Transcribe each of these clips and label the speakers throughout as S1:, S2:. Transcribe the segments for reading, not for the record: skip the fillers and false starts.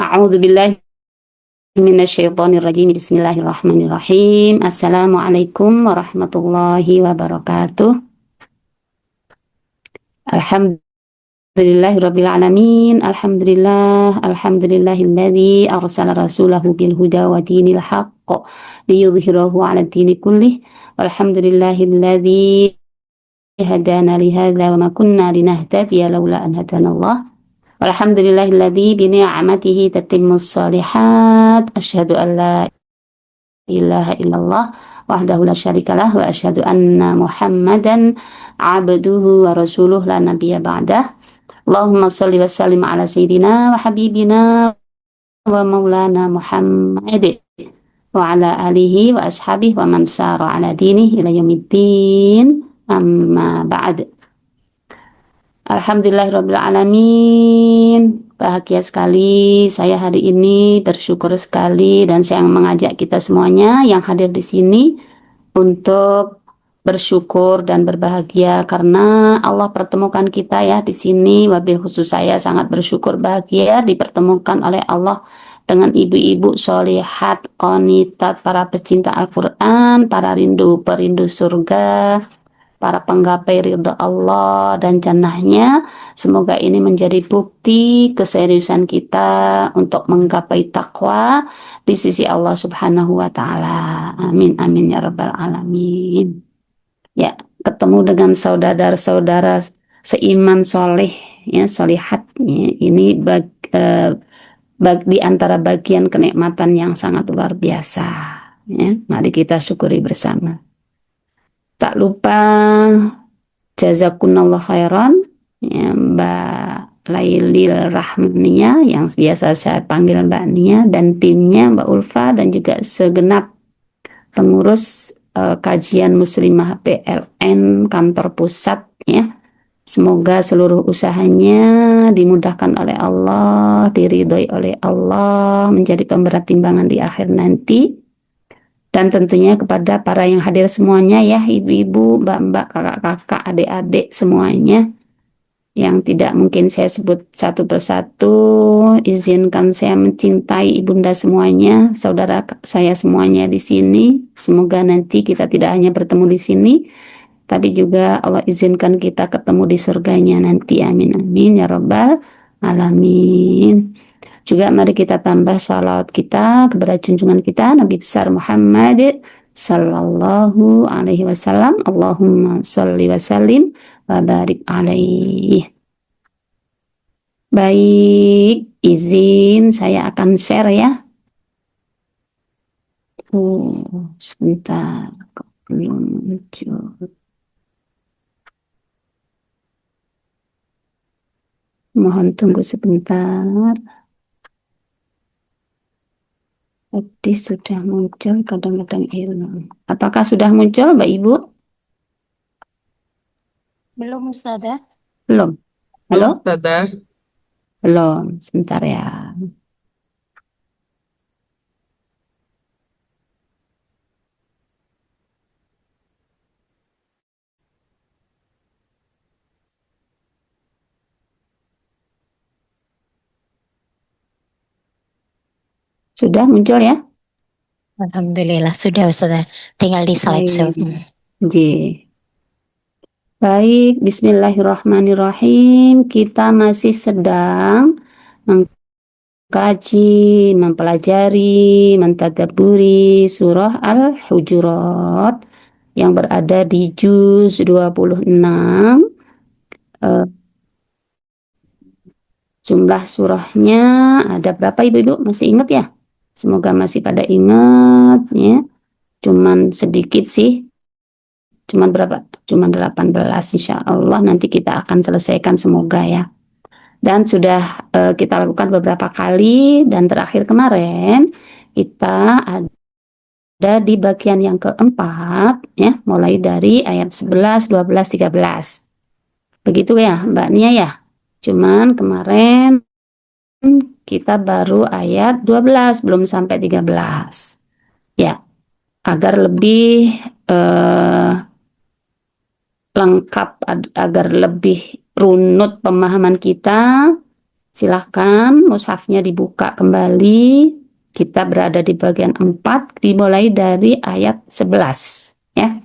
S1: A'udzubillahi minasyaitonirrajim. Bismillahirrahmanirrahim. Assalamualaikum warahmatullahi wabarakatuh. Alhamdulillahirabbil alamin. Alhamdulillahilladzi arsala rasulahu bil huda wa dinil haqq liyudhhirahu 'alad dini kullih. Alhamdulillahilladzi hadana li hadza wa ma kunna linahtadiya laula an hadanallah. Alhamdulillahilladzi bi ni'matihi tatimmus shalihat. Asyhadu an la ilaha illallah wahdahu la syarikalah wa asyhadu anna Muhammadan abduhu wa rasuluh la nabiyya ba'dah. Allahumma shalli wa sallim ala sayyidina wa habibina wa maulana Muhammad wa ala alihi wa ashabihi wa man sara ala dinihi ila yaumiddin. Amma ba'd. Alhamdulillahirabbil alamin. Bahagia sekali saya hari ini, bersyukur sekali, dan saya mengajak kita semuanya yang hadir di sini untuk bersyukur dan berbahagia karena Allah pertemukan kita ya di sini. Wabil khusus saya sangat bersyukur bahagia dipertemukan oleh Allah dengan ibu-ibu sholihat, qanitat, para pecinta Al-Quran, para perindu surga, para penggapai ridha Allah dan jannahnya. Semoga ini menjadi bukti keseriusan kita untuk menggapai takwa di sisi Allah Subhanahu wa Ta'ala. Amin, amin ya Rabbal Alamin. Ya, ketemu dengan saudara-saudara seiman soleh, ya, solihat. Ya, ini di antara bagian kenikmatan yang sangat luar biasa. Ya, mari kita syukuri bersama. Tak lupa jazakunallah khairan ya, Mbak Lailil Rahmania yang biasa saya panggil Mbak Nia, dan timnya Mbak Ulfa, dan juga segenap pengurus kajian Muslimah PLN kantor pusat ya. Semoga seluruh usahanya dimudahkan oleh Allah, diridhoi oleh Allah, menjadi pemberat timbangan di akhir nanti. Dan tentunya kepada para yang hadir semuanya ya, ibu-ibu, mbak-mbak, kakak-kakak, adik-adik semuanya yang tidak mungkin saya sebut satu persatu, izinkan saya mencintai ibunda semuanya, saudara saya semuanya di sini. Semoga nanti kita tidak hanya bertemu di sini, tapi juga Allah izinkan kita ketemu di surganya nanti. Amin, amin ya Rabbal Alamin. Juga mari kita tambah salawat kita kepada junjungan kita Nabi besar Muhammad sallallahu alaihi wasallam. Allahumma sholli wa sallim wa barik alaihi. Baik, izin saya akan share ya. Sebentar, belum muncul. Mohon tunggu sebentar. Tadi sudah muncul, kadang-kadang hilang. Apakah sudah muncul, Mbak Ibu?
S2: Belum, Ustazah.
S1: Belum. Halo?
S3: Ustazah.
S1: Belum. Sebentar ya. Sudah muncul ya?
S2: Alhamdulillah sudah, Ustazah. Tinggal di slideshow.
S1: Baik, bismillahirrahmanirrahim. Kita masih sedang mengkaji, mempelajari, mentadabburi surah Al-Hujurat yang berada di juz 26. Jumlah surahnya ada berapa ibu-ibu? Masih ingat ya? Semoga masih pada ingat ya. Cuman sedikit sih. Cuman berapa? Cuman 18, insya Allah nanti kita akan selesaikan semoga ya. Dan sudah kita lakukan beberapa kali, dan terakhir kemarin kita ada di bagian yang keempat ya, mulai dari ayat 11, 12, 13. Begitu ya Mbak Nia ya. Cuman kemarin kita baru ayat 12, belum sampai 13. Ya, agar lebih lengkap, agar lebih runut pemahaman kita, Silahkan mushafnya dibuka kembali. Kita berada di bagian 4, dimulai dari ayat 11. Ya,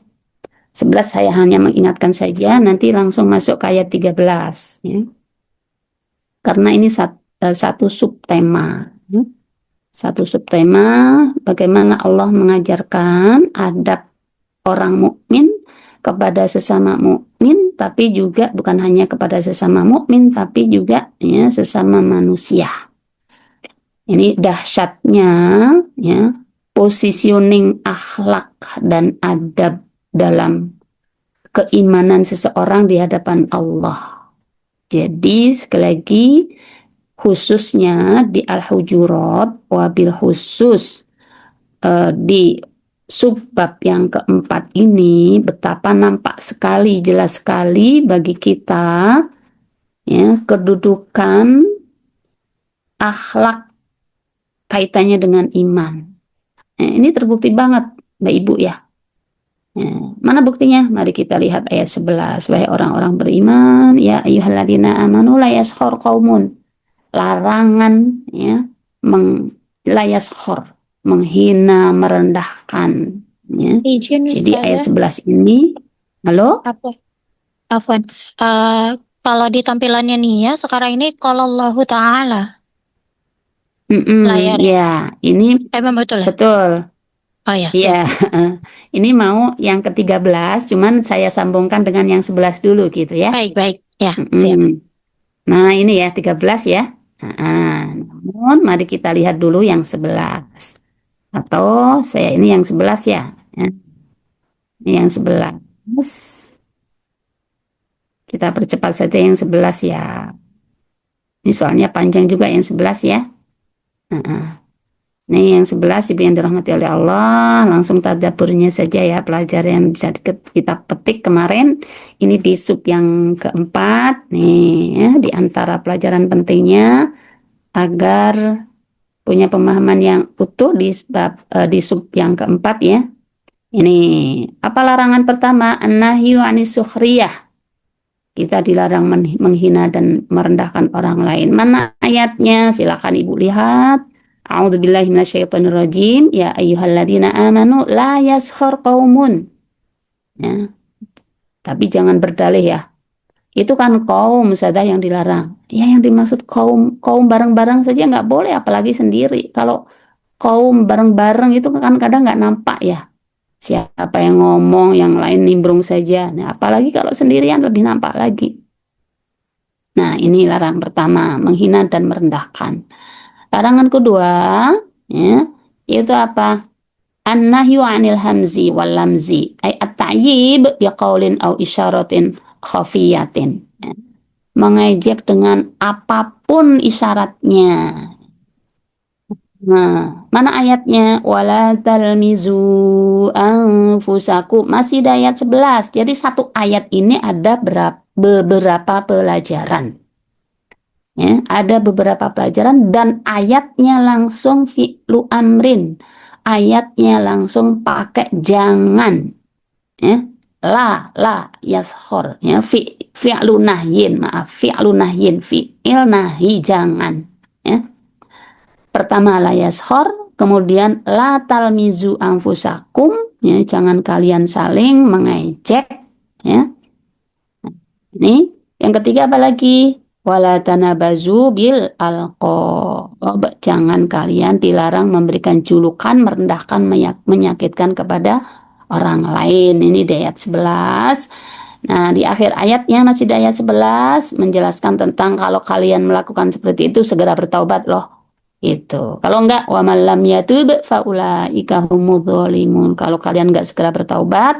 S1: 11 saya hanya mengingatkan saja, nanti langsung masuk ke ayat 13. Ya. Karena ini satu subtema. Ya. Satu subtema, bagaimana Allah mengajarkan adab orang mukmin kepada sesama mukmin, tapi juga bukan hanya kepada sesama mukmin, tapi juga ya sesama manusia. Ini dahsyatnya ya positioning akhlak dan adab dalam keimanan seseorang di hadapan Allah. Jadi sekali lagi khususnya di Al-Hujurat, wabil khusus di subbab yang keempat ini betapa nampak sekali, jelas sekali bagi kita ya kedudukan akhlak kaitannya dengan iman. Ini terbukti banget Mbak Ibu ya. Mana buktinya? Mari kita lihat ayat 11. Wahai orang-orang beriman, ya ayyuhalladzina amanu la yaskhor qaumun. Larangan ya la yaskhor, menghina, merendahkan ya.
S2: Izin
S1: Jadi ayat
S2: Ustazah.
S1: 11 ini, halo?
S2: Apa? Afwan. Kalau di tampilannya Nia sekarang ini kalau Allah Ta'ala layarnya.
S1: Ya, ini
S2: Emang betul ya?
S1: betul.
S2: Oh ya, siap.
S1: Ya, ini mau yang ke-13, cuman saya sambungkan dengan yang 11 dulu gitu ya.
S2: Baik. Ya, siap.
S1: Nah, ini ya 13 ya. Namun mari kita lihat dulu yang 11. Atau saya ini yang 11 ya. Ini yang 11. Kita percepat saja yang 11 ya. Ini soalnya panjang juga yang 11 ya. Ini yang 11 Ibu yang dirahmati oleh Allah, langsung tadaburnya saja ya, pelajaran yang bisa kita petik kemarin. Ini di sub yang keempat nih ya, di antara pelajaran pentingnya agar punya pemahaman yang utuh di sub yang keempat ya. Ini apa larangan pertama? An-nahyu anis sukhriyah. Kita dilarang menghina dan merendahkan orang lain. Mana ayatnya? Silakan Ibu lihat. A'udzubillahi minasyaitonirrajim. Ya ayyuhalladzina amanu la yaskhar qaumun. Ya. Tapi jangan berdalih ya. Itu kan kaum saja yang dilarang. Ya yang dimaksud kaum bareng-bareng saja nggak boleh, apalagi sendiri. Kalau kaum bareng-bareng itu kan kadang nggak nampak ya. Siapa yang ngomong, yang lain nimbrung saja. Nah, apalagi kalau sendirian lebih nampak lagi. Nah, ini larangan pertama, menghina dan merendahkan. Larangan kedua, ya, yaitu apa? An-nahyu 'anil hamzi wal lamzi, ay at-ta'yib biqaulin au isyaratin khafiyatin. Ya. Mengejek dengan apapun isyaratnya. Nah, mana ayatnya? Wala talmizu anfusakum. Masih di ayat 11. Jadi satu ayat ini ada beberapa pelajaran. Ya, ada beberapa pelajaran dan ayatnya langsung fi'lu amrin. Ayatnya langsung pakai jangan. Ya. La yashor. Ya, fi'lu nahyin, maaf, fi'lu nahyin, fi'il nahi jangan. Ya. Pertama la yashor, kemudian la talmizu anfusakum, ya, jangan kalian saling mengejek, ya. Ini yang ketiga apa lagi? Wala tanabazu bil alqab. Jangan kalian dilarang memberikan julukan, merendahkan, menyakitkan kepada orang lain. Ini di ayat 11. Nah, di akhir ayatnya masih di ayat 11 menjelaskan tentang kalau kalian melakukan seperti itu segera bertaubat loh. Itu. Kalau enggak, wa man lam yatub faulaika humudz zalimun. Kalau kalian enggak segera bertaubat,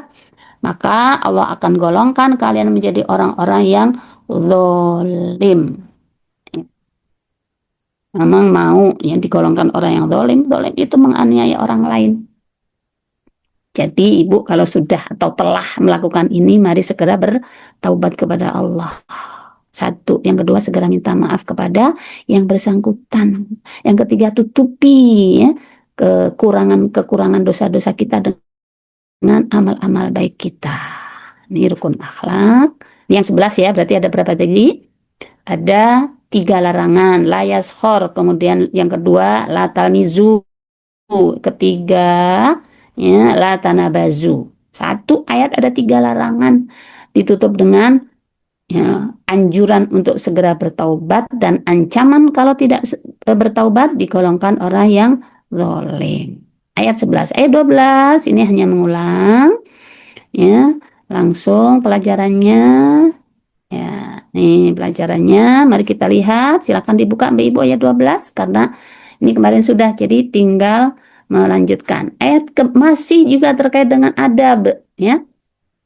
S1: maka Allah akan golongkan kalian menjadi orang-orang yang zalim. Memang mau yang digolongkan orang yang zalim itu menganiaya orang lain. Jadi Ibu kalau sudah atau telah melakukan ini, mari segera bertaubat kepada Allah. Satu, yang kedua segera minta maaf kepada yang bersangkutan. Yang ketiga tutupi ya kekurangan dosa-dosa kita dengan amal-amal baik kita. Ini rukun akhlak. Ini yang 11 ya, berarti ada berapa tadi? Ada 3 larangan, la yaskhor, kemudian yang kedua la talmizu, ketiga ya la tanabazu. Satu ayat ada 3 larangan, ditutup dengan ya, anjuran untuk segera bertaubat dan ancaman kalau tidak bertaubat digolongkan orang yang zalim. Ayat 11, ayat 12 ini hanya mengulang ya, langsung pelajarannya ya. Nih pelajarannya, mari kita lihat, silakan dibuka Mbak Ibu ayat 12 karena ini kemarin sudah, jadi tinggal melanjutkan. Ayat masih juga terkait dengan adab ya.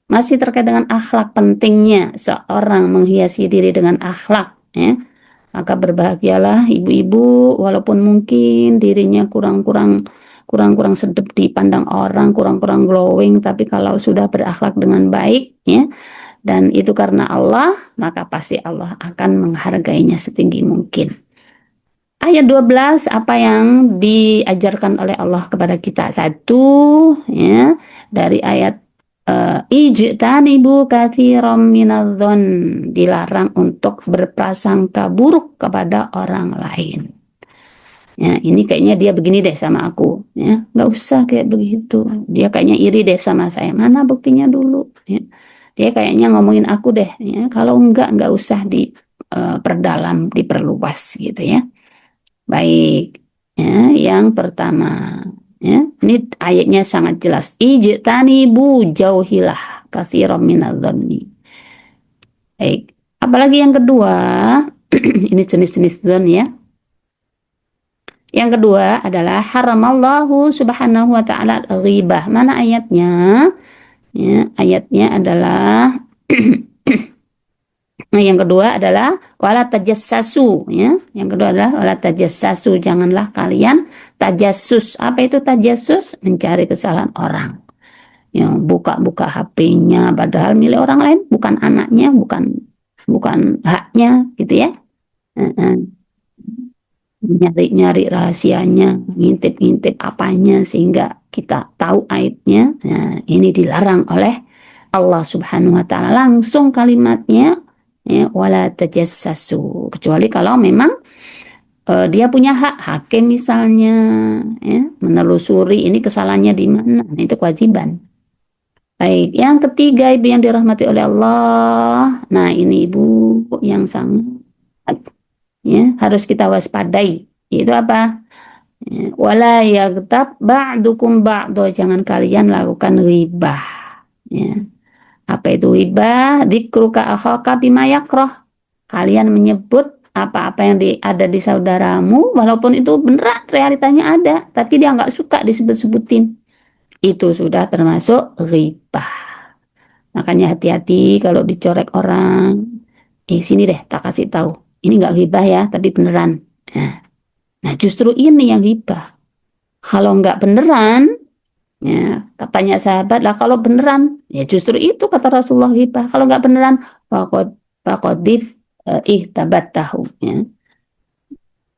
S1: Masih terkait dengan akhlak, pentingnya seorang menghiasi diri dengan akhlak ya. Maka berbahagialah ibu-ibu walaupun mungkin dirinya kurang-kurang sedap dipandang orang, kurang-kurang glowing, tapi kalau sudah berakhlak dengan baik ya, dan itu karena Allah, maka pasti Allah akan menghargainya setinggi mungkin. Ayat 12, apa yang diajarkan oleh Allah kepada kita? Satu, ya, dari ayat ijtanibu katsiran minadh-dhon, dilarang untuk berprasangka buruk kepada orang lain. Ya, ini kayaknya dia begini deh sama aku, ya, nggak usah kayak begitu. Dia kayaknya iri deh sama saya. Mana buktinya dulu? Ya. Dia kayaknya ngomongin aku deh. Ya. Kalau nggak usah diperdalam, diperluas gitu ya. Baik, ya, yang pertama, ya, ini ayatnya sangat jelas. Ijtanibu, jauhilah katsiran minadh-dhonni. Baik, apalagi yang kedua, ini jenis-jenis dzon ya. Yang kedua adalah haramallahu subhanahu wa ta'ala ghibah. Mana ayatnya? Ya, ayatnya adalah nah, yang kedua adalah wala tajassasu ya. Yang kedua adalah wala tajassasu, janganlah kalian tajassus. Apa itu tajassus? Mencari kesalahan orang. Yang buka-buka HP-nya padahal milik orang lain, bukan anaknya, bukan haknya gitu ya. Nyari-nyari rahasianya, ngintip-ngintip apanya sehingga kita tahu aibnya. Nah, ini dilarang oleh Allah Subhanahu wa taala, langsung kalimatnya ya, wala tajassasu, kecuali kalau memang dia punya hak, hakim misalnya ya, menelusuri ini kesalahannya di mana. Nah, itu kewajiban. Baik, yang ketiga ibu yang dirahmati oleh Allah. Nah, ini ibu yang sangat ya harus kita waspadai. Itu apa? Ya, wala yaghtab ba'dukum ba'do, jangan kalian lakukan ghibah. Ya. Apa itu ghibah? Dzikruka akhaka bima yakrah. Kalian menyebut apa-apa yang ada di saudaramu, walaupun itu beneran realitanya ada, tapi dia nggak suka disebut-sebutin. Itu sudah termasuk ghibah. Makanya hati-hati kalau dicorek orang. Sini deh, tak kasih tahu. Ini nggak ghibah ya, tapi beneran. Nah, justru ini yang ghibah. Kalau nggak beneran, ya, katanya sahabat lah, kalau beneran, ya justru itu kata Rasulullah ghibah. Kalau nggak beneran, faqadif ihtabat tahu. Ya.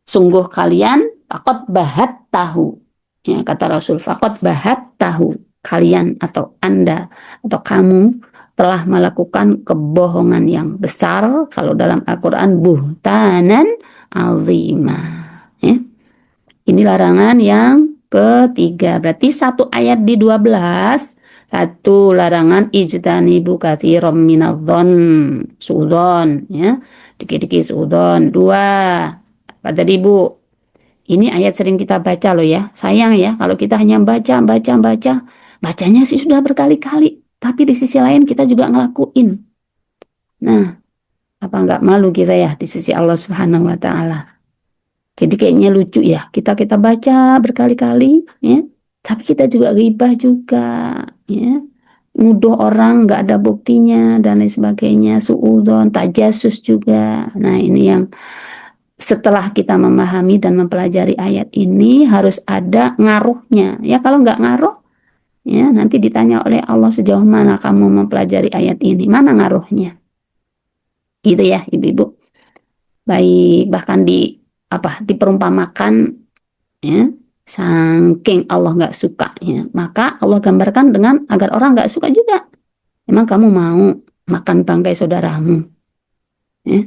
S1: Sungguh kalian fakot bahat tahu. Ya, kata Rasul, fakot bahat tahu. Kalian atau Anda atau kamu telah melakukan kebohongan yang besar. Kalau dalam Al-Quran, buhtanan azimah. Ya. Ini larangan yang ketiga. Berarti satu ayat di 12. Satu larangan ijtanibu katsiran minadh-dhon, suudon ya. Dikit-dikit suudon. Dua. Apa tadi Bu? Ini ayat sering kita baca loh ya. Sayang ya kalau kita hanya baca. Bacanya sih sudah berkali-kali. Tapi di sisi lain kita juga ngelakuin. Nah, apa nggak malu kita ya di sisi Allah Subhanahu wa Ta'ala? Jadi kayaknya lucu ya, kita baca berkali-kali, ya, tapi kita juga ghibah juga, ya, nuduh orang nggak ada buktinya dan lain sebagainya, suudzon, tajasus juga. Nah ini yang setelah kita memahami dan mempelajari ayat ini harus ada ngaruhnya, ya kalau nggak ngaruh, ya nanti ditanya oleh Allah sejauh mana kamu mempelajari ayat ini, mana ngaruhnya, gitu ya ibu-ibu. Baik, bahkan diperumpamakan ya, saking Allah nggak suka ya, maka Allah gambarkan dengan agar orang nggak suka juga. Emang kamu mau makan bangkai saudaramu ya?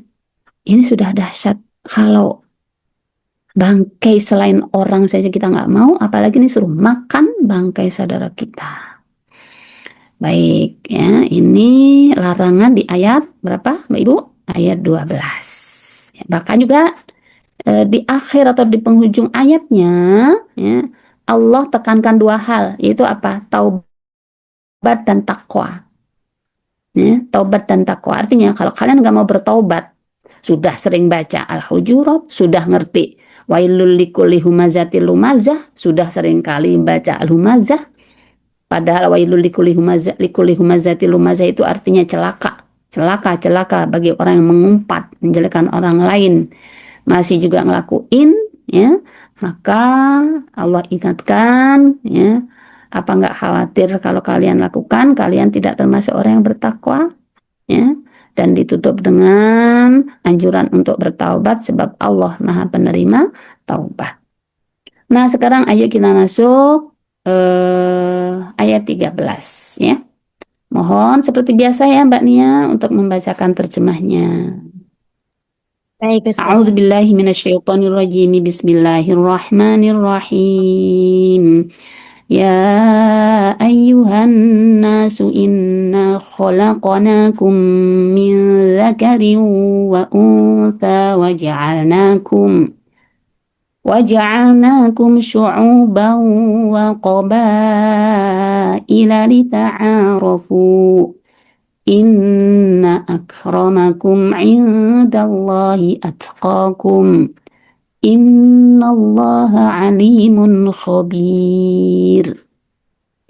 S1: Ini sudah dahsyat Kalau bangkai selain orang saja kita nggak mau, apalagi nih suruh makan bangkai saudara kita. Baik, ya, ini larangan di ayat berapa, Mbak Ibu? Ayat 12. Ya, bahkan juga di akhir atau di penghujung ayatnya, ya, Allah tekankan dua hal, yaitu apa? Taubat dan takwa. Ya, taubat dan takwa artinya kalau kalian nggak mau bertaubat, sudah sering baca Al-Hujurat, sudah ngerti wailul likulli humazatil lumazah, sudah sering kali baca Al-Humazah, padahal wailul likulli humazatil lumazah itu artinya celaka, celaka, celaka bagi orang yang mengumpat, menjelekkan orang lain, masih juga ngelakuin, ya, maka Allah ingatkan, ya, apa nggak khawatir kalau kalian lakukan, kalian tidak termasuk orang yang bertakwa, ya, dan ditutup dengan anjuran untuk bertaubat sebab Allah Maha Penerima taubat. Nah, sekarang ayo kita masuk ayat 13, ya. Mohon seperti biasa ya Mbak Nia untuk membacakan terjemahnya.
S2: Baik, Ustazah.
S1: A'udzu billahi minasyaitonir rajim. Bismillahirrahmanirrahim. Ya ayyuhan nasu inna khalaqnakum min dzakarin wa untha waja'alnakum syu'uban wa qabaila lita'arafu. Inna akramakum indallahi atqakum. Innallaha alimun khabir.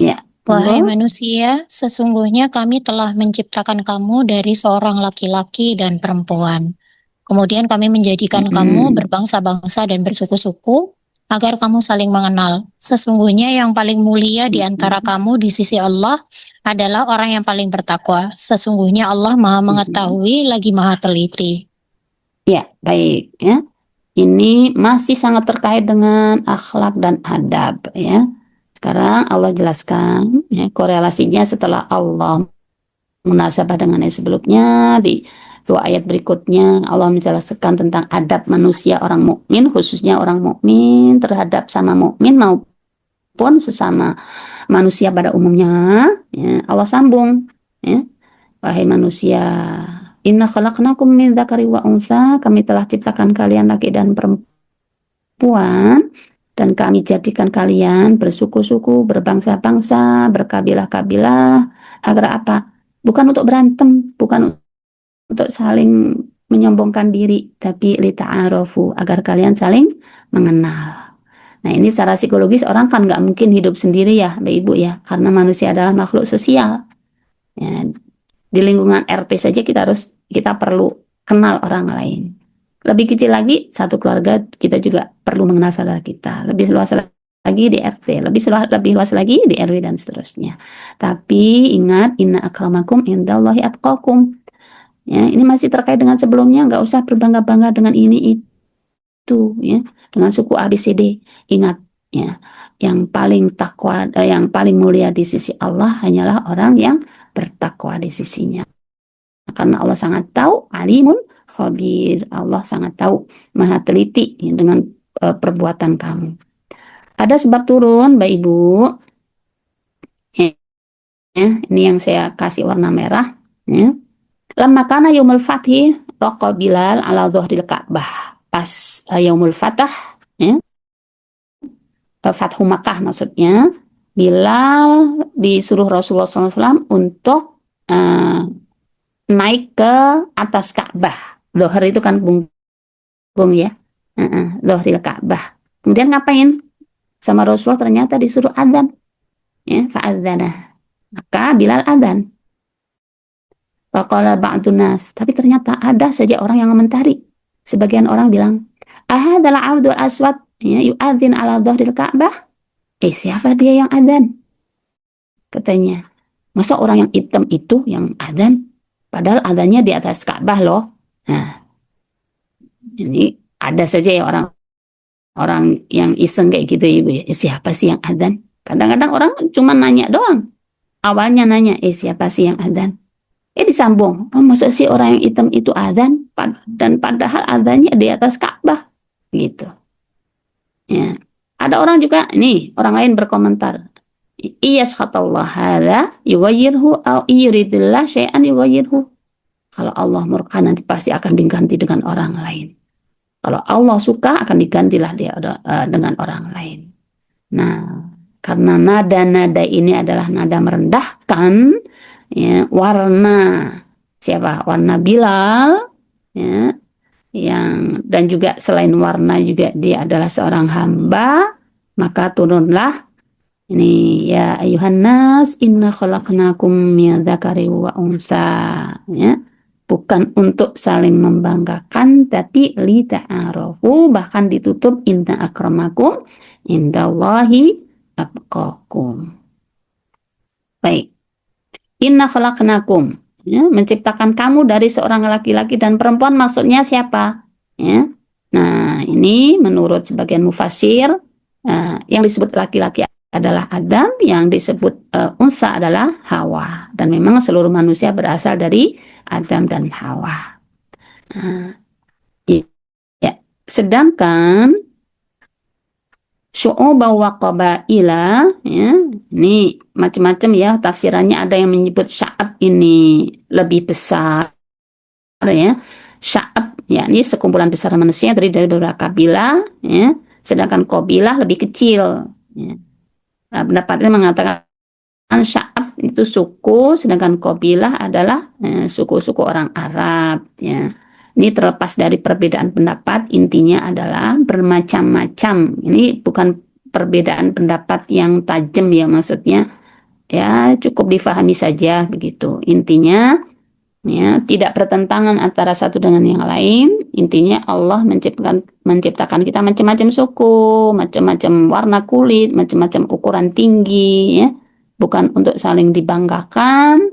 S1: Ya,
S2: Wahai
S1: monggo.
S2: manusia, sesungguhnya kami telah menciptakan kamu dari seorang laki-laki dan perempuan. Kemudian kami menjadikan kamu
S1: Mm-mm.
S2: berbangsa-bangsa dan bersuku-suku agar kamu saling mengenal. Sesungguhnya yang paling mulia di antara
S1: Mm-mm.
S2: kamu di sisi Allah adalah orang yang paling bertakwa. Sesungguhnya Allah Maha
S1: Mm-mm.
S2: mengetahui lagi Maha teliti.
S1: Ya, baik ya. Ini masih sangat terkait dengan akhlak dan adab ya. Sekarang Allah jelaskan ya, korelasinya setelah Allah munasabah dengan ayat sebelumnya. Di dua ayat berikutnya Allah menjelaskan tentang adab manusia orang mukmin, khususnya orang mukmin terhadap sama mukmin maupun sesama manusia pada umumnya, ya. Allah sambung, ya. Wahai manusia, inna khalaqnakum min dzakari wa untha, kami telah ciptakan kalian laki dan perempuan, dan kami jadikan kalian bersuku-suku, berbangsa-bangsa, berkabilah-kabilah, agar apa? Bukan untuk berantem, bukan untuk saling menyombongkan diri, tapi lita'arofu, agar kalian saling mengenal. Nah, ini secara psikologis orang kan nggak mungkin hidup sendiri ya, Mbak Ibu ya, karena manusia adalah makhluk sosial. Ya, di lingkungan RT saja kita perlu kenal orang lain. Lebih kecil lagi satu keluarga kita juga perlu mengenal saudara kita. Lebih luas lagi di RT, lebih luas lagi di RW dan seterusnya. Tapi ingat, inna akramakum indallahi atqakum. Ya, ini masih terkait dengan sebelumnya, nggak usah berbangga-bangga dengan ini itu, ya, dengan suku ABCD. Ingat, ya, yang paling takwa, yang paling mulia di sisi Allah hanyalah orang yang bertakwa di sisinya. Karena Allah sangat tahu, alimun khabir. Allah sangat tahu, maha teliti ya, dengan perbuatan kamu. Ada sebab turun, Mbak Ibu. Ya, ini yang saya kasih warna merah. Ya. Lamma kana yaumul fathi raqa Bilal ala dhahril Ka'bah. Pas yaumul fatah, ya, Fathu Makkah maksudnya, Bilal disuruh Rasulullah SAW untuk naik ke atas Ka'bah. Zohar itu kan punggung ya, Zohril Ka'bah. Kemudian ngapain? Sama Rasulullah ternyata disuruh adzan, ya, fa'adzana. Maka Bilal adzan. Faqala ba'dun nas, tapi ternyata ada saja orang yang komentari. Sebagian orang bilang, ahadzal abdul aswad ya yu'adzin ala dhahril Ka'bah. Siapa dia yang adzan? Katanya. Masa orang yang hitam itu yang adzan? Padahal adzannya di atas Ka'bah loh. Nah, ini ada saja ya orang yang iseng kayak gitu Ibu ya. Siapa sih yang adzan? Kadang-kadang orang cuma nanya doang. Awalnya nanya, siapa sih yang adzan? Disambung, oh, masa sih orang yang hitam itu azan, dan padahal azannya di atas Ka'bah, gitu. Ya. Ada orang juga, nih, orang lain berkomentar, iya khatallah hadza yughayyiruhu au yuridillah syai'an yughayyiruhu. Kalau Allah murka nanti pasti akan diganti dengan orang lain. Kalau Allah suka akan digantilah dia dengan orang lain. Nah, karena nada-nada ini adalah nada merendahkan, ya, warna siapa? Warna Bilal, ya, yang dan juga selain warna juga dia adalah seorang hamba, maka turunlah ini, ya ayuhan nas inna khalaqnakum min dzakari wa unsa, ya. Bukan untuk saling membanggakan tapi li ta'arofu, bahkan ditutup inna akramakum indallahi atqakum. Baik. Inna khalaqnakum, ya, menciptakan kamu dari seorang laki-laki dan perempuan, maksudnya siapa? Ya. Nah, ini menurut sebagian mufasir, yang disebut laki-laki adalah Adam, yang disebut unsa adalah Hawa. Dan memang seluruh manusia berasal dari Adam dan Hawa. Nah, ya. Sedangkan syu'uba wa qabaila, ya, ini macam-macam ya tafsirannya. Ada yang menyebut Sya'ab ini lebih besar, ya. Sya'ab ya ini sekumpulan besar manusia dari beberapa kabilah, ya. Sedangkan qabilah lebih kecil, ya. Nah, pendapatnya mengatakan Sya'ab itu suku, sedangkan qabilah adalah suku-suku orang Arab, ya. Ini terlepas dari perbedaan pendapat, intinya adalah bermacam-macam. Ini bukan perbedaan pendapat yang tajam ya, maksudnya ya cukup difahami saja begitu. Intinya ya tidak bertentangan antara satu dengan yang lain. Intinya Allah menciptakan kita macam-macam suku, macam-macam warna kulit, macam-macam ukuran tinggi, ya. Bukan untuk saling dibanggakan,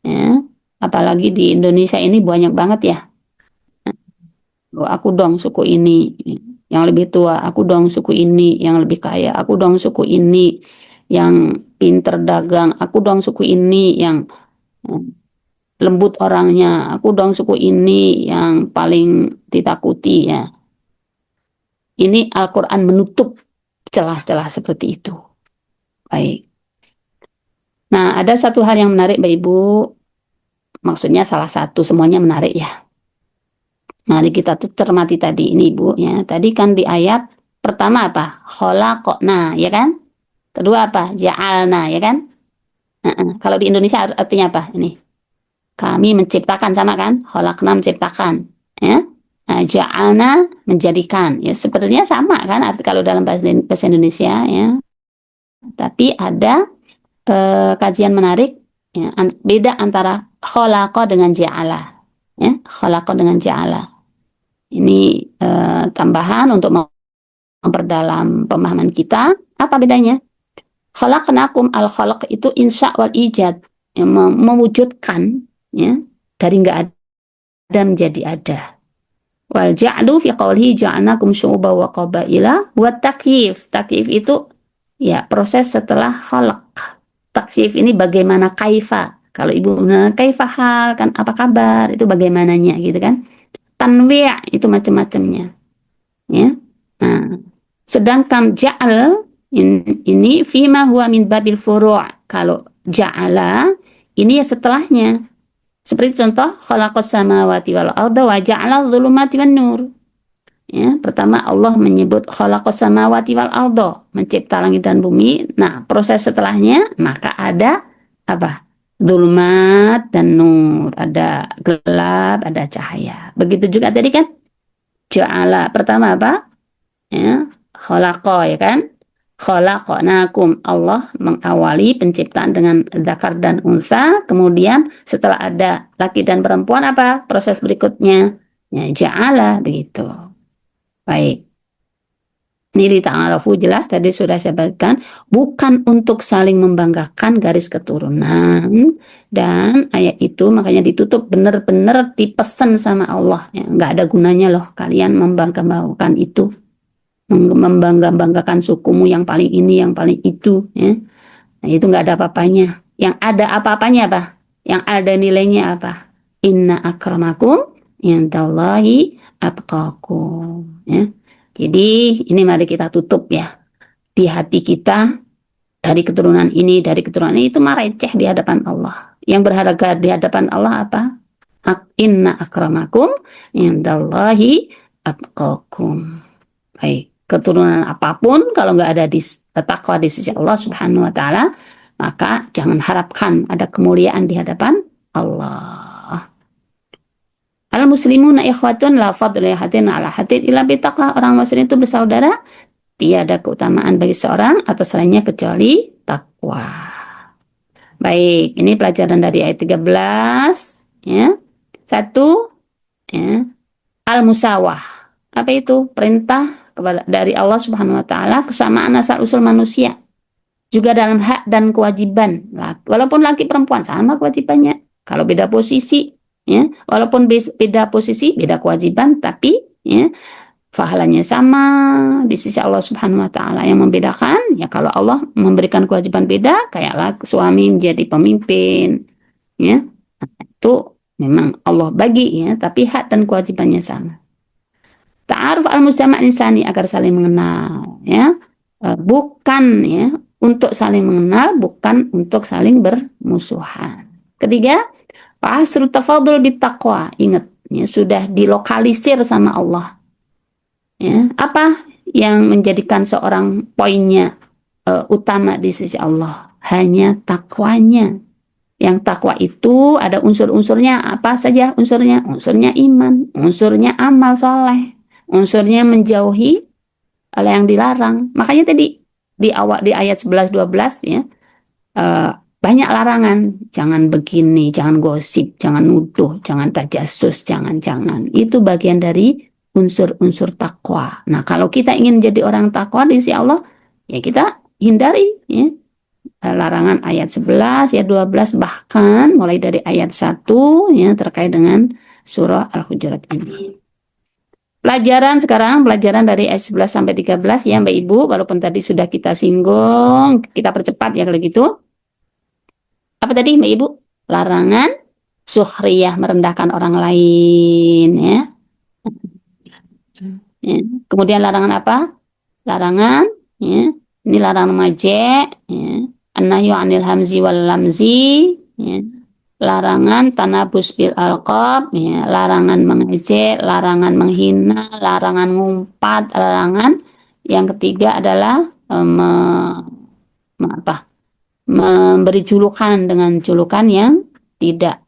S1: ya. Apalagi di Indonesia ini banyak banget ya. Oh, aku dong suku ini yang lebih tua, aku dong suku ini yang lebih kaya, aku dong suku ini yang pinter dagang, aku dong suku ini yang lembut orangnya, aku dong suku ini yang paling ditakuti, ya. Ini Al-Quran menutup celah-celah seperti itu. Baik. Nah, ada satu hal yang menarik, Mbak Ibu. Maksudnya salah satu, semuanya menarik ya. Mari kita cermati tadi ini, Ibu, ya. Tadi kan di ayat pertama apa? Khalaqna, ya kan? Kedua apa? Ja'alna, ya kan? Kalau di Indonesia artinya apa? Ini. Kami menciptakan, sama kan? Khalaqna menciptakan, ya. Nah, ja'alna menjadikan. Ya, sebenarnya sama kan arti kalau dalam bahasa Indonesia, ya. Tapi ada kajian menarik, ya, beda antara khalaqa dengan ja'ala, ya. Khalaqa dengan ja'ala. Ini tambahan untuk memperdalam pemahaman kita. Apa bedanya? Khalaqnakum, al-khalaq itu insya wal ijad, ya, mewujudkan, ya, dari nggak ada menjadi ada. Wal ja'lu fi qawlihi ja'alnakum syu'uba wa qabaila wa takyif. Takyif itu ya proses setelah khalaq. Takyif ini bagaimana, kaifa. Kalau Ibu kaifa hal, kan apa kabar, itu bagaimananya gitu kan. Tanwi' itu macam-macamnya, ya. Nah, sedangkan ja'al ini fima huwa min babil furu'. Kalau ja'ala ini ya setelahnya. Seperti contoh khalaqas samawati wal arda wa ja'ala dhulumati wan nur. Ya, pertama Allah menyebut khalaqas samawati wal arda, mencipta langit dan bumi. Nah, proses setelahnya maka ada apa? Dhulumat dan nur, ada gelap, ada cahaya. Begitu juga tadi kan ja'ala pertama apa? Ya, khalaqa, ya kan? Khalaqnakum, Allah mengawali penciptaan dengan zakar dan unsa, kemudian setelah ada laki dan perempuan apa proses berikutnya? Ya, ja'ala, begitu. Baik. Ini di ta'arafu jelas tadi sudah saya bagikan, bukan untuk saling membanggakan garis keturunan, dan ayat itu makanya ditutup benar-benar dipesan sama Allah, ya, nggak ada gunanya loh kalian membanggakan itu, membanggakan sukumu yang paling ini, yang paling itu, ya. Nah, itu nggak ada apa-apanya. Yang ada apa-apanya apa? Yang ada nilainya apa? Inna akramakum indallahi atqakum. Ya. Jadi ini mari kita tutup ya. Di hati kita, dari keturunan ini, dari keturunan ini, itu mah receh di hadapan Allah. Yang berharga di hadapan Allah apa? Inna akramakum indallahi atqakum. Baik, keturunan apapun kalau nggak ada di takwa di sisi Allah Subhanahu wa taala, maka jangan harapkan ada kemuliaan di hadapan Allah. Al muslimuna ikhwatun la fadla hadin ala hadin illa bitaqwa. Orang muslim itu bersaudara, tiada keutamaan bagi seorang atas lainnya kecuali takwa. Baik, ini pelajaran dari ayat 13 ya. Satu ya, al-musawah. Apa itu? Perintah kepada dari Allah Subhanahu wa taala kesamaan asal usul manusia. Juga dalam hak dan kewajiban. Walaupun laki perempuan sama kewajibannya. Kalau beda posisi, ya, walaupun beda posisi, beda kewajiban, tapi ya, pahalanya sama di sisi Allah Subhanahu wa taala. Yang membedakan ya kalau Allah memberikan kewajiban beda, kayak suami menjadi pemimpin, ya. Itu memang Allah bagi ya, tapi hak dan kewajibannya sama. Ta'aruf al-mujtama' insani agar saling mengenal ya. Bukan ya untuk saling mengenal, bukan untuk saling bermusuhan. Ketiga, hasru tafadul bitaqwa. Ingat ya, sudah dilokalisir sama Allah. Ya, apa yang menjadikan seorang poinnya utama di sisi Allah? Hanya takwanya. Yang takwa itu ada unsur-unsurnya apa saja unsurnya? Unsurnya iman, unsurnya amal soleh, unsurnya menjauhi hal yang dilarang. Makanya tadi di awal di ayat 11 12 ya banyak larangan. Jangan begini, jangan gosip, jangan nuduh, jangan tajassus, jangan. Itu bagian dari unsur-unsur takwa. Nah, kalau kita ingin jadi orang takwa di sisi Allah, ya kita hindari ya larangan ayat 11, ayat 12, bahkan mulai dari ayat 1 ya terkait dengan surah Al-Hujurat ini. Pelajaran dari ayat 11 sampai 13 ya Mbak Ibu, walaupun tadi sudah kita singgung, kita percepat ya kalau gitu. Apa tadi Mbak Ibu? Larangan sukhriyah, merendahkan orang lain ya. Ya. Kemudian larangan apa? Larangan ya. Ini larangan majek ya. An-nahyu 'anil hamzi wal lamzi ya. Larangan tanabus bil alqab ya. Larangan mengejek, larangan menghina, larangan ngumpat, larangan yang ketiga adalah memberi julukan dengan julukan yang tidak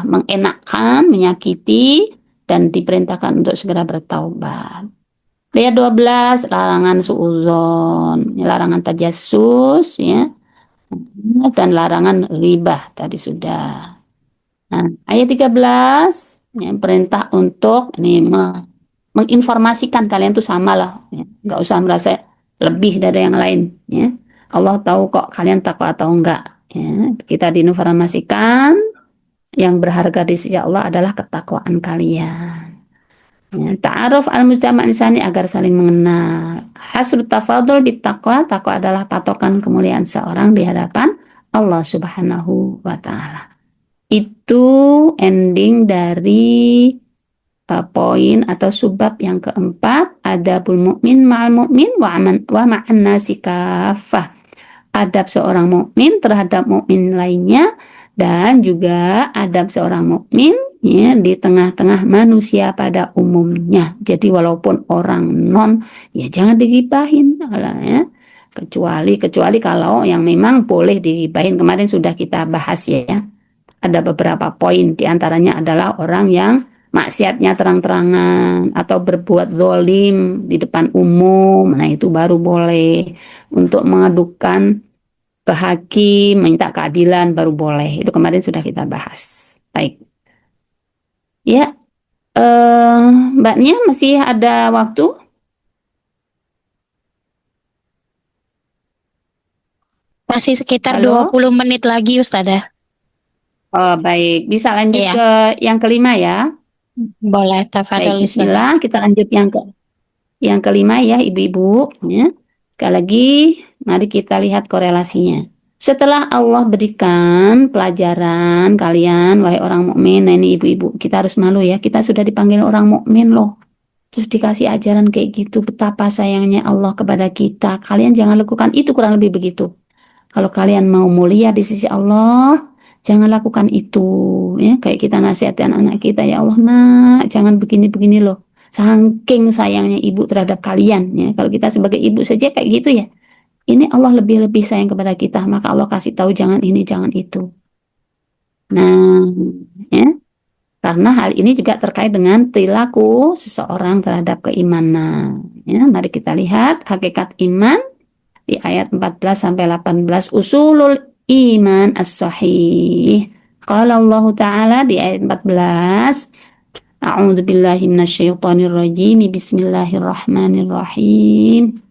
S1: mengenakkan, menyakiti, dan diperintahkan untuk segera bertaubat. Ayat 12, larangan suudzon, larangan tajassus, ya, dan larangan ghibah tadi sudah. Nah, ayat 13, ya, perintah untuk ini menginformasikan kalian tuh sama lah, ya. Nggak usah merasa lebih dari yang lain, ya. Allah tahu kok kalian takwa atau enggak, ya. Kita diinformasikan yang berharga di sisi Allah adalah ketakwaan kalian. Ya, ta'aruf al-mujtama' insani agar saling mengenal. Hasrut tafadul bittaqwa, takwa adalah patokan kemuliaan seorang di hadapan Allah Subhanahu wa taala. Itu ending dari poin atau subbab yang keempat, adabul mukmin ma'al mukmin wa ma'an nasi kafah. Adab seorang mukmin terhadap mukmin lainnya dan juga adab seorang mukmin ya di tengah-tengah manusia pada umumnya. Jadi walaupun orang non ya jangan digibahin ya. Kecuali kalau yang memang boleh digibahin. Kemarin sudah kita bahas ya. Ada beberapa poin di antaranya adalah orang yang maksiatnya terang-terangan atau berbuat zolim di depan umum. Nah, itu baru boleh. Untuk mengadukan ke hakim, minta keadilan baru boleh. Itu kemarin sudah kita bahas. Baik. Ya, Mbaknya masih ada waktu?
S2: Masih sekitar
S1: Halo?
S2: 20 menit lagi, Ustazah.
S1: Oh, baik. Bisa lanjut
S2: Iya,
S1: ke yang kelima ya.
S2: boleh.
S1: Baik,
S2: Tafadhol, Ustazah.
S1: bismillah. Kita lanjut yang kelima ya, ibu-ibu. Ya. Sekali lagi, mari kita lihat korelasinya. Setelah Allah berikan pelajaran kalian, wahai orang mukmin, nah ini ibu-ibu, kita harus malu ya. Kita sudah dipanggil orang mukmin loh. Terus dikasih ajaran kayak gitu, betapa sayangnya Allah kepada kita. Kalian jangan lakukan itu, kurang lebih begitu. Kalau kalian mau mulia di sisi Allah, jangan lakukan itu. Ya, kayak kita nasihatin anak kita, ya Allah, nak, jangan begini-begini loh. Saking sayangnya ibu terhadap kalian. Ya, kalau kita sebagai ibu saja kayak gitu ya. Ini Allah lebih-lebih sayang kepada kita, maka Allah kasih tahu jangan ini, jangan itu. Nah, ya, karena hal ini juga terkait dengan perilaku seseorang terhadap keimanan. Ya, mari kita lihat hakikat iman di ayat 14 sampai 18 usulul iman as-sahih. Qala Allah Ta'ala di ayat 14, A'udzu billahi minasyaitonir rajim. Bismillahirrahmanirrahim.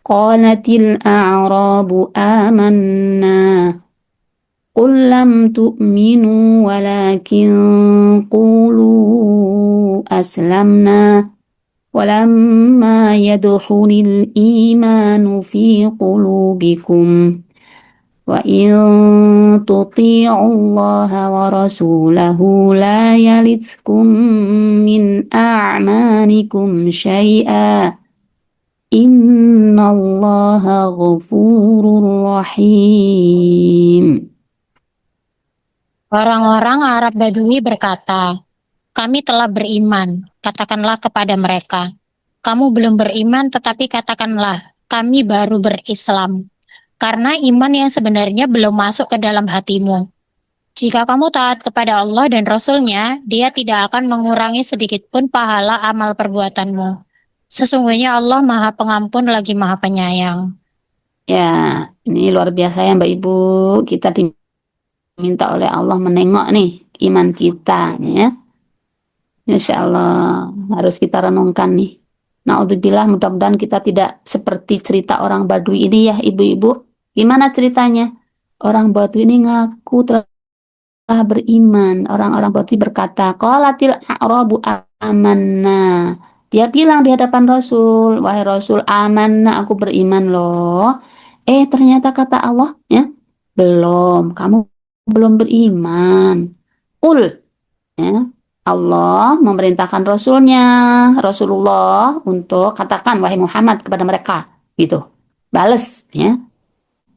S1: Qalatil a'rabu amanna قل لم تؤمنوا ولكن قولوا أسلمنا ولما يدخل الإيمان في قلوبكم وإن تطيعوا الله ورسوله لا يلتكم من أعمالكم شيئا إن الله غفور رحيم.
S2: Orang-orang Arab Badui berkata, kami telah beriman, katakanlah kepada mereka. Kamu belum beriman, tetapi katakanlah, kami baru berislam. Karena iman yang sebenarnya belum masuk ke dalam hatimu. Jika kamu taat kepada Allah dan Rasul-Nya, Dia tidak akan mengurangi sedikit pun pahala amal perbuatanmu. Sesungguhnya Allah Maha Pengampun lagi Maha Penyayang.
S1: Ya, ini luar biasa ya Mbak Ibu. Kita diminta oleh Allah menengok nih iman kita ya. Insya Allah harus kita renungkan nih. Naudzubillah, mudah-mudahan kita tidak seperti cerita orang Badui ini ya ibu-ibu. Gimana ceritanya? Orang Badui ini ngaku telah beriman. Orang-orang Badui berkata, qalatil a'rabu amanna. Dia bilang di hadapan Rasul, wahai Rasul, amanna, aku beriman loh. Ternyata kata Allah, ya, belum, kamu belum beriman. Qul, ya, Allah memerintahkan Rasulnya, Rasulullah untuk katakan, wahai Muhammad kepada mereka, gitu. Bales, ya.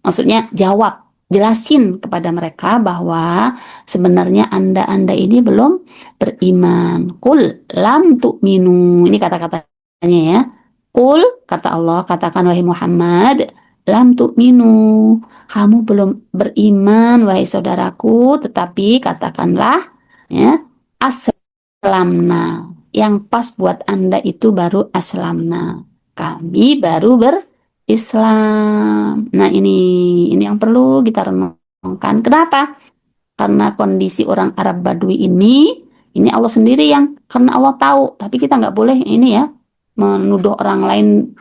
S1: Maksudnya jawab, jelasin kepada mereka bahwa sebenarnya anda ini belum beriman. Qul lam tu'minu. Ini kata-katanya ya. Qul, kata Allah, katakan wahai Muhammad, lam tu'minu. Kamu belum beriman wahai saudaraku, tetapi katakanlah ya, aslamna. Yang pas buat anda itu baru aslamna. Kami baru Islam. Nah, ini yang perlu kita renungkan. Kenapa? Karena kondisi orang Arab Badui ini Allah sendiri yang karena Allah tahu, tapi kita nggak boleh ini ya menuduh orang lain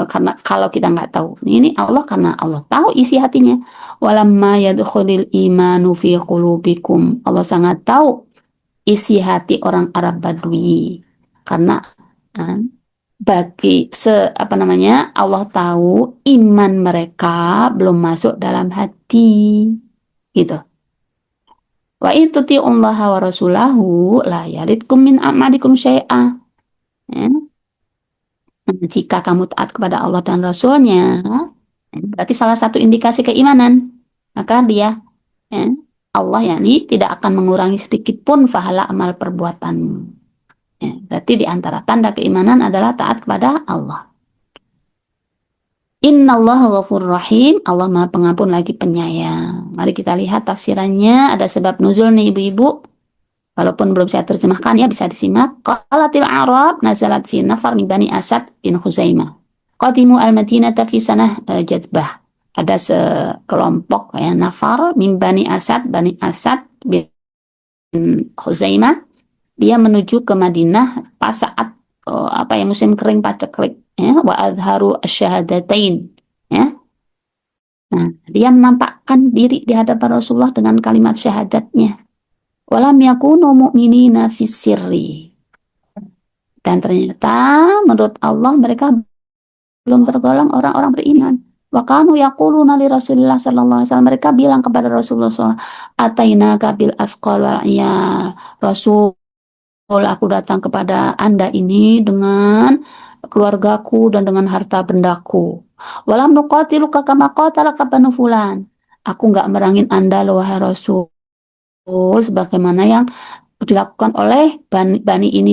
S1: karena kalau kita nggak tahu. Ini Allah karena Allah tahu isi hatinya. Walamma yadkhulil imanu fi qulubikum. Allah sangat tahu isi hati orang Arab Badui. Karena eh, bagi apa namanya Allah tahu iman mereka belum masuk dalam hati gitu. Wa in tuti'ullaha wa rasulahu la yalidkum min a'malikum syai'a. Ya. Jika kamu taat kepada Allah dan Rasulnya, berarti salah satu indikasi keimanan. Maka dia, ya, Allah yakni tidak akan mengurangi sedikit pun pahala amal perbuatanmu. Ya, berarti di antara tanda keimanan adalah taat kepada Allah. Innallaha ghafurur rahim. Allah Maha Pengampun lagi penyayang. Mari kita lihat tafsirannya. Ada sebab nuzul nih ibu-ibu. Walaupun belum saya terjemahkan ya bisa disimak. Qalatil Arab nazalat fi nafar min Bani Asad bin Khuzaimah. Qadimu al-Madinata fi sanah Jadbah. Ada sekelompok ya nafar min Bani Asad bin Khuzaimah. Dia menuju ke Madinah pas saat musim kering paceklik ya, wa adharu asyhadatain ya. Nah, dia menampakkan diri di hadapan Rasulullah dengan kalimat syahadatnya. Walam yakunu mu'minina fis sirri. Dan ternyata menurut Allah mereka belum tergolong orang-orang beriman. Wa kanu yaquluna li Rasulillah sallallahu alaihi wasallam, mereka bilang kepada Rasulullah SAW, ataina kabil asqal wal iyal. Rasul, aku datang kepada Anda ini dengan keluargaku dan dengan harta bendaku. Walam nuqatiluka kama qatalaka banu fulan. Aku nggak merangin Anda loh, wahai Rasul, sebagaimana yang dilakukan oleh bani ini.